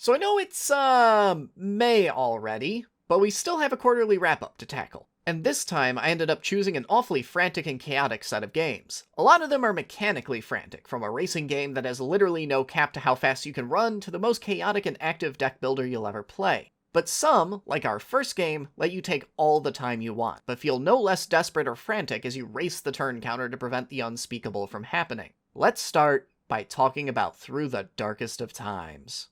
So I know it's, May already, but we still have a quarterly wrap-up to tackle. And this time, I ended up choosing an awfully frantic and chaotic set of games. A lot of them are mechanically frantic, from a racing game that has literally no cap to how fast you can run, to the most chaotic and active deck builder you'll ever play. But some, like our first game, let you take all the time you want, but feel no less desperate or frantic as you race the turn counter to prevent the unspeakable from happening. Let's start by talking about Through the Darkest of Times.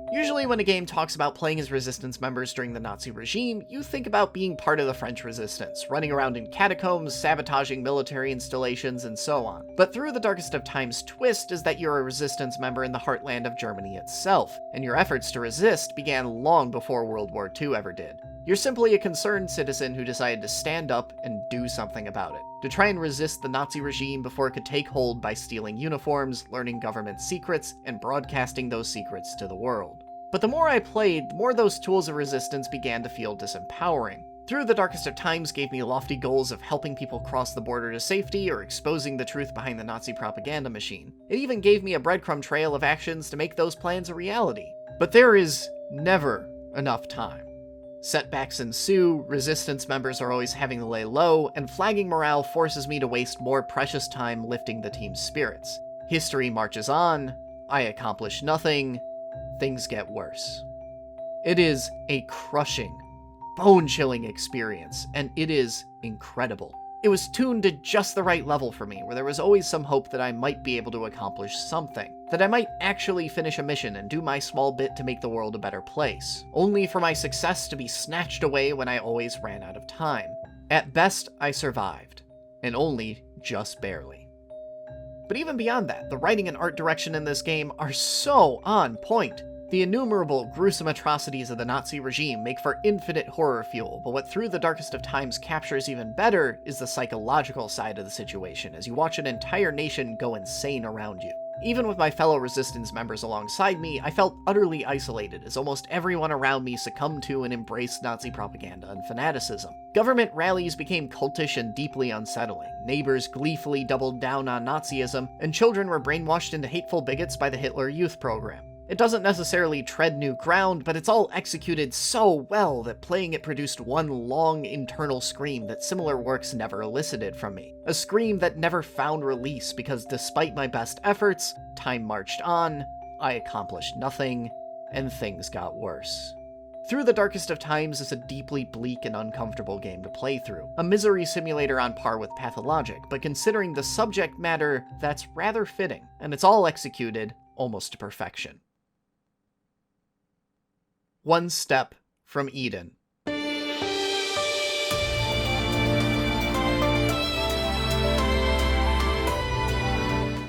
Usually when a game talks about playing as resistance members during the Nazi regime, you think about being part of the French resistance, running around in catacombs, sabotaging military installations, and so on. But Through the Darkest of Times' twist is that you're a resistance member in the heartland of Germany itself, and your efforts to resist began long before World War II ever did. You're simply a concerned citizen who decided to stand up and do something about it, to try and resist the Nazi regime before it could take hold by stealing uniforms, learning government secrets, and broadcasting those secrets to the world. But the more I played, the more those tools of resistance began to feel disempowering. Through the Darkest of Times gave me lofty goals of helping people cross the border to safety or exposing the truth behind the Nazi propaganda machine. It even gave me a breadcrumb trail of actions to make those plans a reality. But there is never enough time. Setbacks ensue, resistance members are always having to lay low, and flagging morale forces me to waste more precious time lifting the team's spirits. History marches on, I accomplish nothing, things get worse. It is a crushing, bone-chilling experience, and it is incredible. It was tuned to just the right level for me, where there was always some hope that I might be able to accomplish something, that I might actually finish a mission and do my small bit to make the world a better place, only for my success to be snatched away when I always ran out of time. At best, I survived, and only just barely. But even beyond that, the writing and art direction in this game are so on point. The innumerable gruesome atrocities of the Nazi regime make for infinite horror fuel, but what Through the Darkest of Times captures even better is the psychological side of the situation, as you watch an entire nation go insane around you. Even with my fellow resistance members alongside me, I felt utterly isolated, as almost everyone around me succumbed to and embraced Nazi propaganda and fanaticism. Government rallies became cultish and deeply unsettling, neighbors gleefully doubled down on Nazism, and children were brainwashed into hateful bigots by the Hitler Youth program. It doesn't necessarily tread new ground, but it's all executed so well that playing it produced one long internal scream that similar works never elicited from me. A scream that never found release because despite my best efforts, time marched on, I accomplished nothing, and things got worse. Through the Darkest of Times is a deeply bleak and uncomfortable game to play through, a misery simulator on par with Pathologic, but considering the subject matter, that's rather fitting, and it's all executed almost to perfection. One Step from Eden.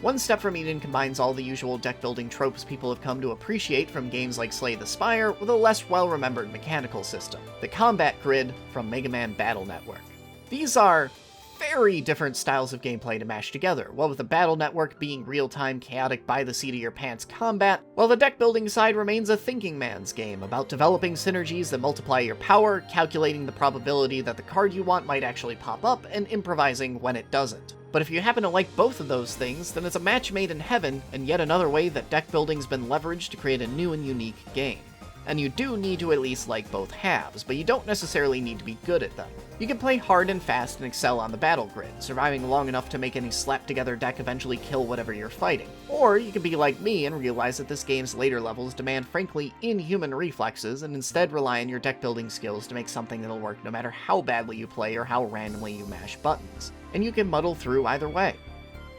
One Step from Eden combines all the usual deck-building tropes people have come to appreciate from games like Slay the Spire with a less well-remembered mechanical system, the combat grid from Mega Man Battle Network. These are very different styles of gameplay to mash together, while with the Battle Network being real-time, chaotic, by-the-seat-of-your-pants combat, while the deck-building side remains a thinking man's game about developing synergies that multiply your power, calculating the probability that the card you want might actually pop up, and improvising when it doesn't. But if you happen to like both of those things, then it's a match made in heaven, and yet another way that deck-building's been leveraged to create a new and unique game. And you do need to at least like both halves, but you don't necessarily need to be good at them. You can play hard and fast and excel on the battle grid, surviving long enough to make any slapped-together deck eventually kill whatever you're fighting. Or you can be like me and realize that this game's later levels demand frankly inhuman reflexes, and instead rely on your deck-building skills to make something that'll work no matter how badly you play or how randomly you mash buttons. And you can muddle through either way.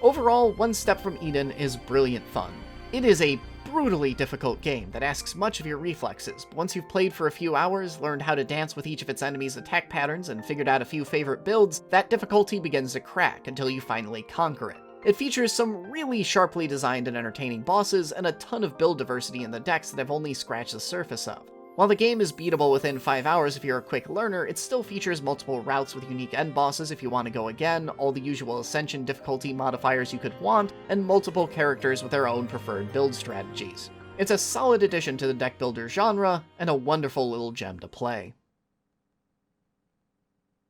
Overall, One Step from Eden is brilliant fun. It is a brutally difficult game that asks much of your reflexes, but once you've played for a few hours, learned how to dance with each of its enemies' attack patterns, and figured out a few favorite builds, that difficulty begins to crack until you finally conquer it. It features some really sharply designed and entertaining bosses, and a ton of build diversity in the decks that I've only scratched the surface of. While the game is beatable within 5 hours if you're a quick learner, it still features multiple routes with unique end bosses if you want to go again, all the usual Ascension difficulty modifiers you could want, and multiple characters with their own preferred build strategies. It's a solid addition to the deck builder genre, and a wonderful little gem to play.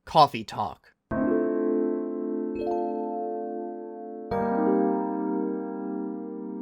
Coffee Talk.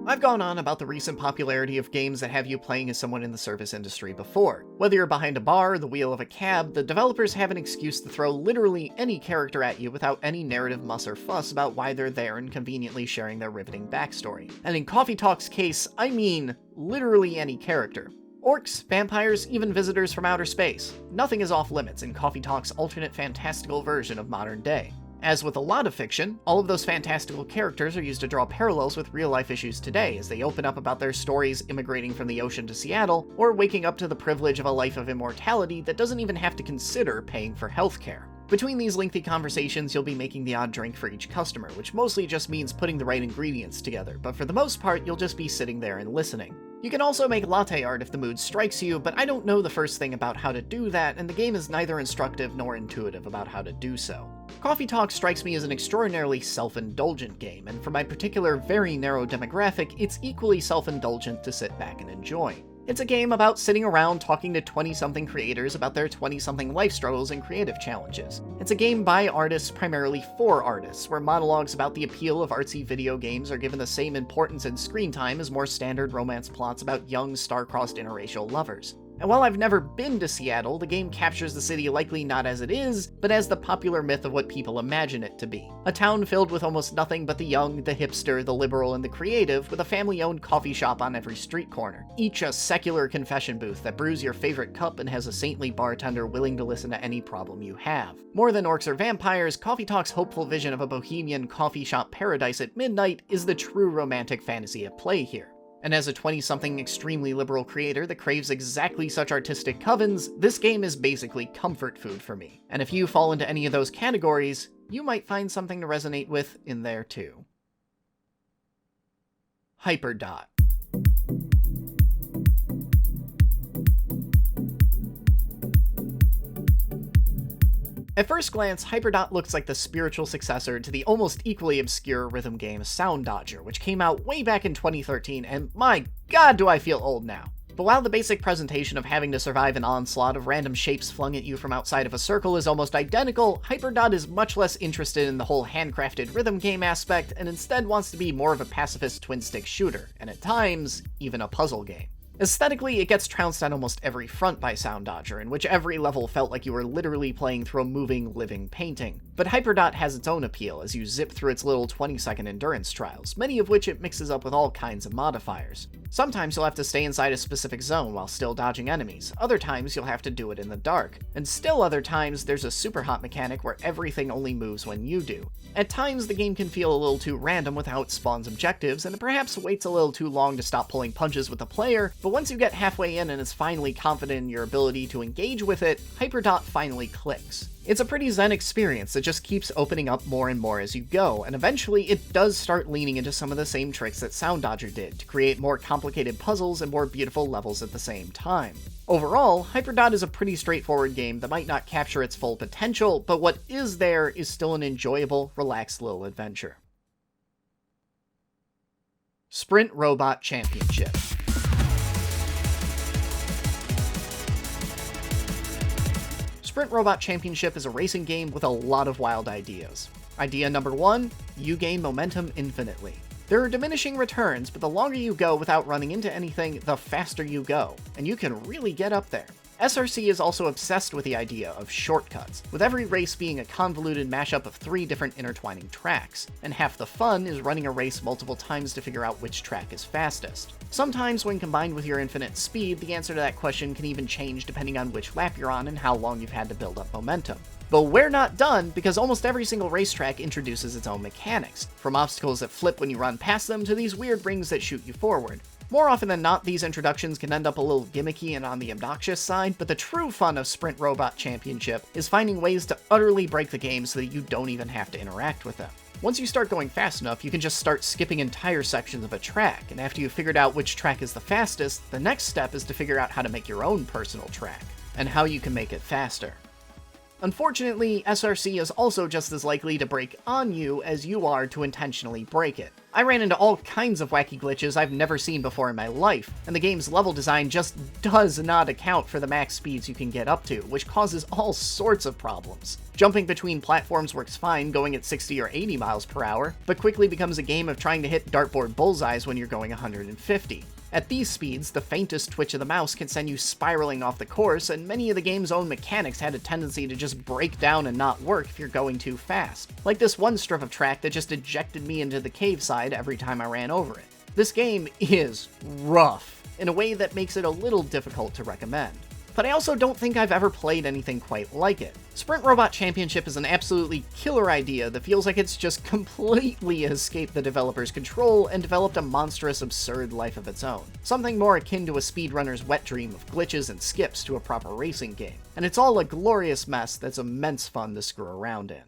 I've gone on about the recent popularity of games that have you playing as someone in the service industry before. Whether you're behind a bar or the wheel of a cab, the developers have an excuse to throw literally any character at you without any narrative muss or fuss about why they're there and conveniently sharing their riveting backstory. And in Coffee Talk's case, I mean literally any character. Orcs, vampires, even visitors from outer space. Nothing is off limits in Coffee Talk's alternate fantastical version of modern day. As with a lot of fiction, all of those fantastical characters are used to draw parallels with real-life issues today as they open up about their stories immigrating from the ocean to Seattle, or waking up to the privilege of a life of immortality that doesn't even have to consider paying for healthcare. Between these lengthy conversations, you'll be making the odd drink for each customer, which mostly just means putting the right ingredients together, but for the most part, you'll just be sitting there and listening. You can also make latte art if the mood strikes you, but I don't know the first thing about how to do that, and the game is neither instructive nor intuitive about how to do so. Coffee Talk strikes me as an extraordinarily self-indulgent game, and for my particular very narrow demographic, it's equally self-indulgent to sit back and enjoy. It's a game about sitting around talking to 20-something creators about their 20-something life struggles and creative challenges. It's a game by artists primarily for artists, where monologues about the appeal of artsy video games are given the same importance and screen time as more standard romance plots about young, star-crossed interracial lovers. And while I've never been to Seattle, the game captures the city likely not as it is, but as the popular myth of what people imagine it to be. A town filled with almost nothing but the young, the hipster, the liberal, and the creative, with a family-owned coffee shop on every street corner. Each a secular confession booth that brews your favorite cup and has a saintly bartender willing to listen to any problem you have. More than orcs or vampires, Coffee Talk's hopeful vision of a bohemian coffee shop paradise at midnight is the true romantic fantasy at play here. And as a 20-something extremely liberal creator that craves exactly such artistic covens, this game is basically comfort food for me. And if you fall into any of those categories, you might find something to resonate with in there too. HyperDot. At first glance, HyperDot looks like the spiritual successor to the almost equally obscure rhythm game Sound Dodger, which came out way back in 2013, and my god do I feel old now. But while the basic presentation of having to survive an onslaught of random shapes flung at you from outside of a circle is almost identical, HyperDot is much less interested in the whole handcrafted rhythm game aspect, and instead wants to be more of a pacifist twin-stick shooter, and at times, even a puzzle game. Aesthetically, it gets trounced on almost every front by Sound Dodger, in which every level felt like you were literally playing through a moving, living painting. But HyperDot has its own appeal as you zip through its little 20-second endurance trials, many of which it mixes up with all kinds of modifiers. Sometimes you'll have to stay inside a specific zone while still dodging enemies, other times you'll have to do it in the dark, and still other times there's a super hot mechanic where everything only moves when you do. At times the game can feel a little too random with how it spawns objectives, and it perhaps waits a little too long to stop pulling punches with the player, but once you get halfway in and is finally confident in your ability to engage with it, HyperDot finally clicks. It's a pretty zen experience that just keeps opening up more and more as you go, and eventually it does start leaning into some of the same tricks that Sound Dodger did to create more complicated puzzles and more beautiful levels at the same time. Overall, HyperDot is a pretty straightforward game that might not capture its full potential, but what is there is still an enjoyable, relaxed little adventure. Sprint Robot Championship. Sprint Robot Championship is a racing game with a lot of wild ideas. Idea number 1, you gain momentum infinitely. There are diminishing returns, but the longer you go without running into anything, the faster you go, and you can really get up there. SRC is also obsessed with the idea of shortcuts, with every race being a convoluted mashup of 3 different intertwining tracks, and half the fun is running a race multiple times to figure out which track is fastest. Sometimes when combined with your infinite speed, the answer to that question can even change depending on which lap you're on and how long you've had to build up momentum. But we're not done, because almost every single racetrack introduces its own mechanics, from obstacles that flip when you run past them to these weird rings that shoot you forward. More often than not, these introductions can end up a little gimmicky and on the obnoxious side, but the true fun of Sprint Robot Championship is finding ways to utterly break the game so that you don't even have to interact with them. Once you start going fast enough, you can just start skipping entire sections of a track, and after you've figured out which track is the fastest, the next step is to figure out how to make your own personal track, and how you can make it faster. Unfortunately, SRC is also just as likely to break on you as you are to intentionally break it. I ran into all kinds of wacky glitches I've never seen before in my life, and the game's level design just does not account for the max speeds you can get up to, which causes all sorts of problems. Jumping between platforms works fine going at 60 or 80 miles per hour, but quickly becomes a game of trying to hit dartboard bullseyes when you're going 150. At these speeds, the faintest twitch of the mouse can send you spiraling off the course, and many of the game's own mechanics had a tendency to just break down and not work if you're going too fast. Like this one strip of track that just ejected me into the cave side every time I ran over it. This game is rough, in a way that makes it a little difficult to recommend. But I also don't think I've ever played anything quite like it. Sprint Robot Championship is an absolutely killer idea that feels like it's just completely escaped the developer's control and developed a monstrous, absurd life of its own. Something more akin to a speedrunner's wet dream of glitches and skips to a proper racing game. And it's all a glorious mess that's immense fun to screw around in.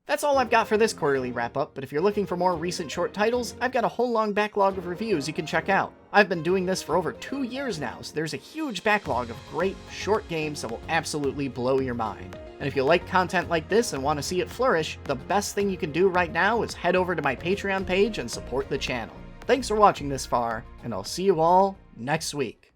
That's all I've got for this quarterly wrap-up, but if you're looking for more recent short titles, I've got a whole long backlog of reviews you can check out. I've been doing this for over 2 years now, so there's a huge backlog of great, short games that will absolutely blow your mind. And if you like content like this and want to see it flourish, the best thing you can do right now is head over to my Patreon page and support the channel. Thanks for watching this far, and I'll see you all next week.